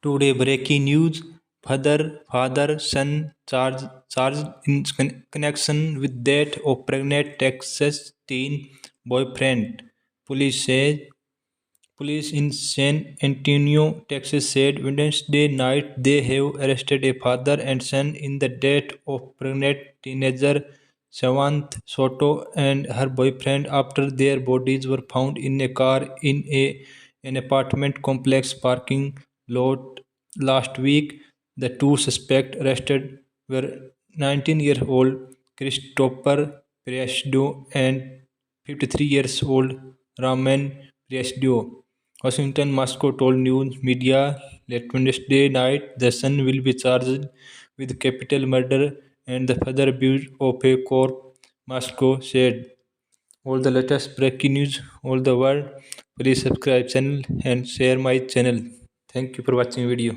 Today breaking news: father son charged in connection with death of pregnant Texas teen boyfriend. Police say Police in San Antonio, Texas said Wednesday night they have arrested a father and son in the death of pregnant teenager Savantha Soto and her boyfriend after their bodies were found in a car in an apartment complex parking lot last week. The two suspects arrested were 19-year-old Christopher Presidio and 53 years old Raman Presidio. Washington Moscow told news media late Wednesday night the son will be charged with capital murder and the father abuse of a corpse, Moscow said. All the latest breaking news, all the world, please subscribe channel and share my channel. Thank you for watching video.